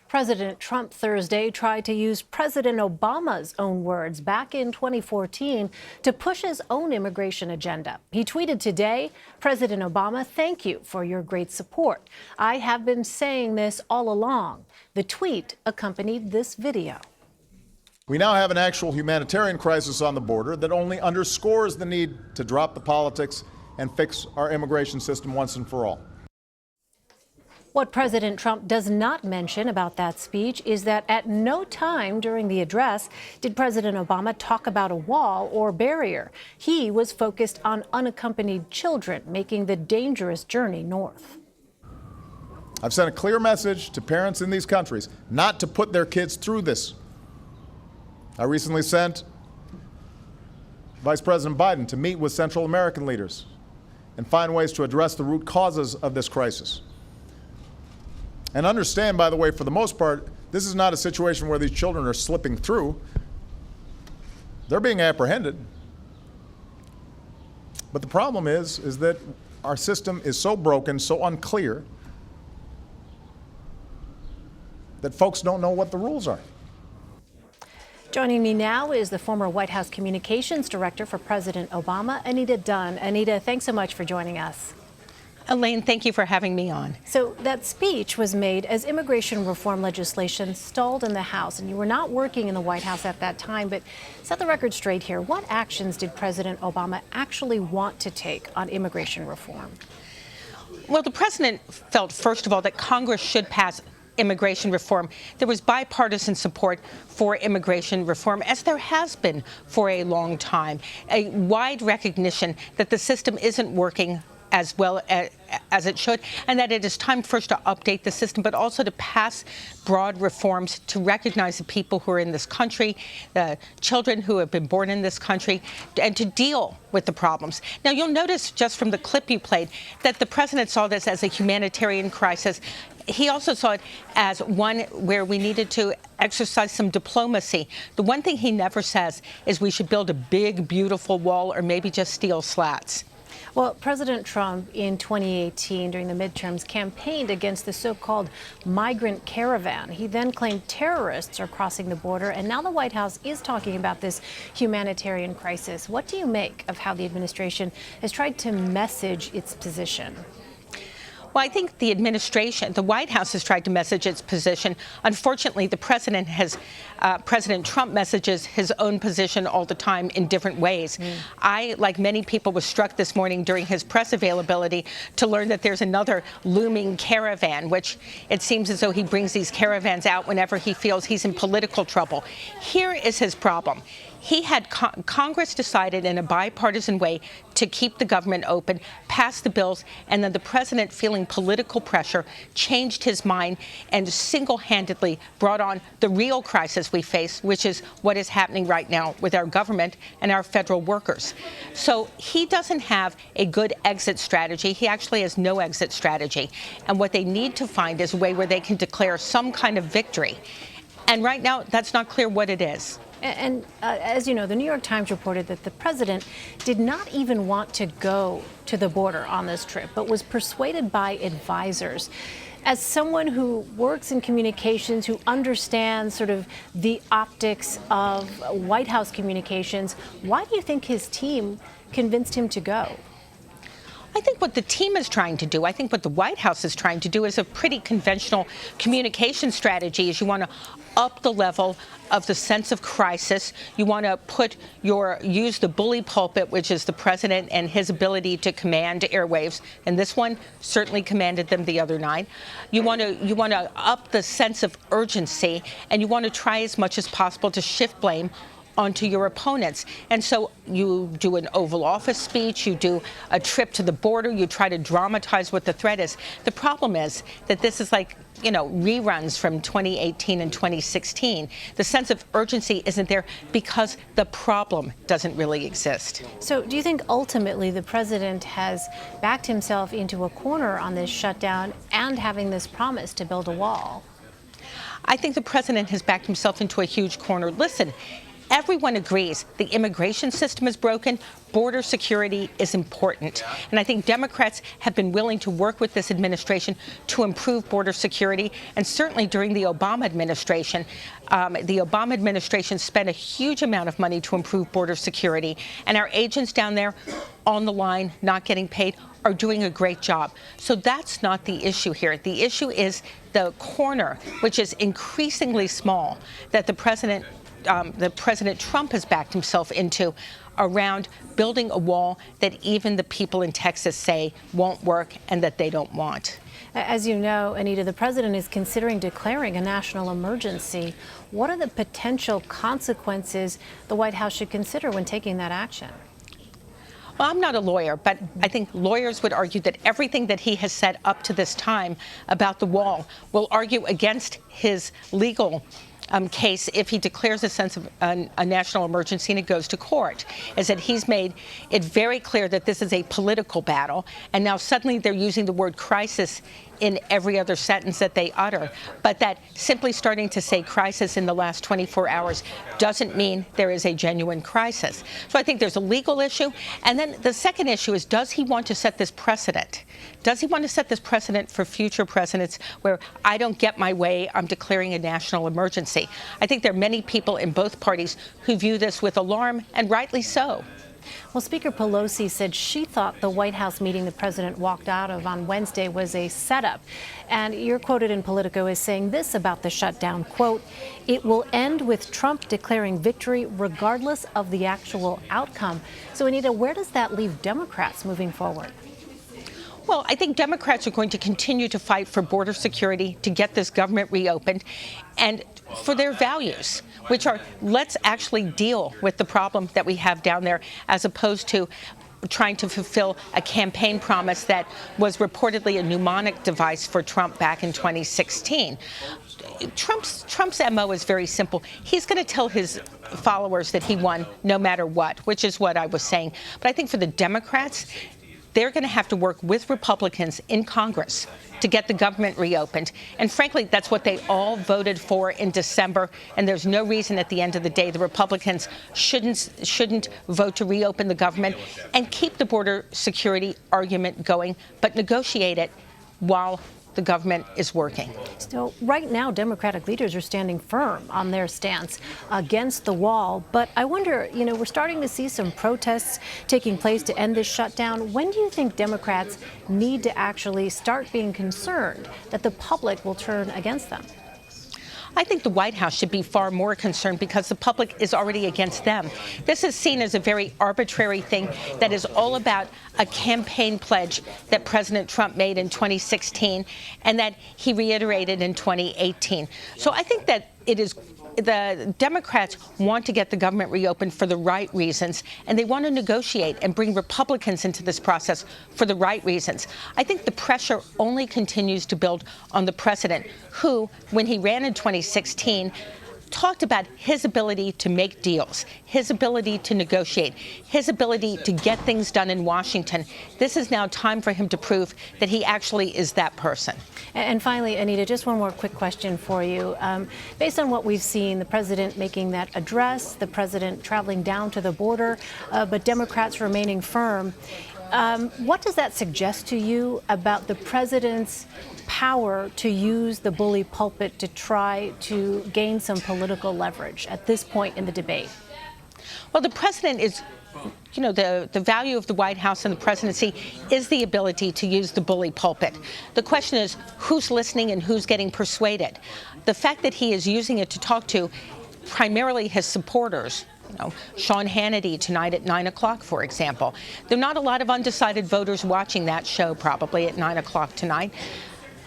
President Trump Thursday tried to use President Obama's own words back in 2014 to push his own immigration agenda. He tweeted today, "President Obama, thank you for your great support. I have been saying this all along." The tweet accompanied this video. We now have an actual humanitarian crisis on the border that only underscores the need to drop the politics and fix our immigration system once and for all. What President Trump does not mention about that speech is that at no time during the address did President Obama talk about a wall or barrier. He was focused on unaccompanied children making the dangerous journey north. I've sent a clear message to parents in these countries not to put their kids through this. I recently sent Vice President Biden to meet with Central American leaders and find ways to address the root causes of this crisis. And understand, by the way, for the most part, this is not a situation where these children are slipping through. They're being apprehended. But the problem is that our system is so broken, so unclear, that folks don't know what the rules are. Joining me now is the former White House Communications Director for President Obama, Anita Dunn. Anita, thanks so much for joining us. Elaine, thank you for having me on. So that speech was made as immigration reform legislation stalled in the House, and you were not working in the White House at that time. But set the record straight here. What actions did President Obama actually want to take on immigration reform? Well, the president felt, first of all, that Congress should pass immigration reform. There was bipartisan support for immigration reform, as there has been for a long time. A wide recognition that the system isn't working as well as it should, and that it is time first to update the system, but also to pass broad reforms to recognize the people who are in this country, the children who have been born in this country, and to deal with the problems. Now, you'll notice just from the clip you played that the president saw this as a humanitarian crisis. He also saw it as one where we needed to exercise some diplomacy. The one thing he never says is we should build a big, beautiful wall or maybe just steel slats. Well, President Trump in 2018 during the midterms campaigned against the so-called migrant caravan. He then claimed terrorists are crossing the border, and now the White House is talking about this humanitarian crisis. What do you make of how the administration has tried to message its position? Well, I think the administration, the White House has tried to message its position. Unfortunately, the president President Trump messages his own position all the time in different ways. I, like many people, was struck this morning during his press availability to learn that there's another looming caravan, which it seems as though he brings these caravans out whenever he feels he's in political trouble. Here is his problem. He had Congress decided in a bipartisan way to keep the government open, pass the bills, and then the president, feeling political pressure, changed his mind and single-handedly brought on the real crisis we face, which is what is happening right now with our government and our federal workers. So he doesn't have a good exit strategy. He actually has no exit strategy. And what they need to find is a way where they can declare some kind of victory. And right now, that's not clear what it is. And as you know, the New York Times reported that the president did not even want to go to the border on this trip, but was persuaded by advisors. As someone who works in communications, who understands sort of the optics of White House communications, why do you think his team convinced him to go? I think what the team is trying to do, I think what the White House is trying to do is a pretty conventional communication strategy. Is you want to up the level of the sense of crisis. You want to use the bully pulpit, which is the president and his ability to command airwaves. And this one certainly commanded them the other night. You want to up the sense of urgency, and you want to try as much as possible to shift blame onto your opponents. And so you do an Oval Office speech, you do a trip to the border, you try to dramatize what the threat is. The problem is that this is like, you know, reruns from 2018 and 2016. The sense of urgency isn't there because the problem doesn't really exist. So do you think ultimately the president has backed himself into a corner on this shutdown and having this promise to build a wall? I think the president has backed himself into a huge corner. Listen, everyone agrees the immigration system is broken, border security is important. And I think Democrats have been willing to work with this administration to improve border security. And certainly during the Obama administration, spent a huge amount of money to improve border security. And our agents down there on the line, not getting paid, are doing a great job. So that's not the issue here. The issue is the corner, which is increasingly small, that the President Trump has backed himself into around building a wall that even the people in Texas say won't work and that they don't want. As you know, Anita, the president is considering declaring a national emergency. What are the potential consequences the White House should consider when taking that action? Well, I'm not a lawyer, but I think lawyers would argue that everything that he has said up to this time about the wall will argue against his legal case if he declares a sense of a national emergency and it goes to court, is that he's made it very clear that this is a political battle, and now suddenly they're using the word crisis in every other sentence that they utter, but that simply starting to say crisis in the last 24 hours doesn't mean there is a genuine crisis. So I think there's a legal issue, and then the second issue is, does he want to set this precedent? Does he want to set this precedent for future presidents where I don't get my way, I'm declaring a national emergency? I think there are many people in both parties who view this with alarm, and rightly so. Well, Speaker Pelosi said she thought the White House meeting the president walked out of on Wednesday was a setup. And you're quoted in Politico as saying this about the shutdown, quote, "It will end with Trump declaring victory regardless of the actual outcome." So, Anita, where does that leave Democrats moving forward? Well, I think Democrats are going to continue to fight for border security, to get this government reopened, and for their values, which are, let's actually deal with the problem that we have down there, as opposed to trying to fulfill a campaign promise that was reportedly a mnemonic device for Trump back in 2016. Trump's MO is very simple. He's going to tell his followers that he won no matter what, which is what I was saying. But I think for the Democrats, they're going to have to work with Republicans in Congress to get the government reopened. And frankly, that's what they all voted for in December. And there's no reason at the end of the day the Republicans shouldn't vote to reopen the government and keep the border security argument going, but negotiate it while the government is working. So right now, Democratic leaders are standing firm on their stance against the wall. But I wonder, we're starting to see some protests taking place to end this shutdown. When do you think Democrats need to actually start being concerned that the public will turn against them? I think the White House should be far more concerned because the public is already against them. This is seen as a very arbitrary thing that is all about a campaign pledge that President Trump made in 2016 and that he reiterated in 2018. So I think that the Democrats want to get the government reopened for the right reasons, and they want to negotiate and bring Republicans into this process for the right reasons. I think the pressure only continues to build on the president, who, when he ran in 2016, talked about his ability to make deals, his ability to negotiate, his ability to get things done in Washington. This is now time for him to prove that he actually is that person. And finally, Anita, just one more quick question for you. Based on what we've seen, the president making that address, the president traveling down to the border, but Democrats remaining firm, what does that suggest to you about the president's power to use the bully pulpit to try to gain some political leverage at this point in the debate? Well, the president is, the value of the White House and the presidency is the ability to use the bully pulpit. The question is who's listening and who's getting persuaded. The fact that he is using it to talk to primarily his supporters, Sean Hannity tonight at 9 o'clock, for example. There are not a lot of undecided voters watching that show probably at 9 o'clock tonight.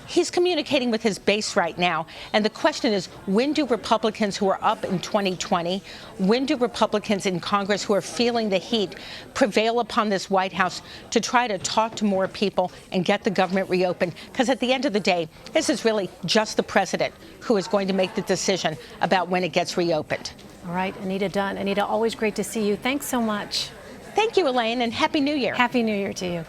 He's communicating with his base right now. And the question is, when do Republicans who are up in 2020, when do Republicans in Congress who are feeling the heat prevail upon this White House to try to talk to more people and get the government reopened? Because at the end of the day, this is really just the president who is going to make the decision about when it gets reopened. All right, Anita Dunn. Anita, always great to see you. Thanks so much. Thank you, Elaine, and Happy New Year. Happy New Year to you.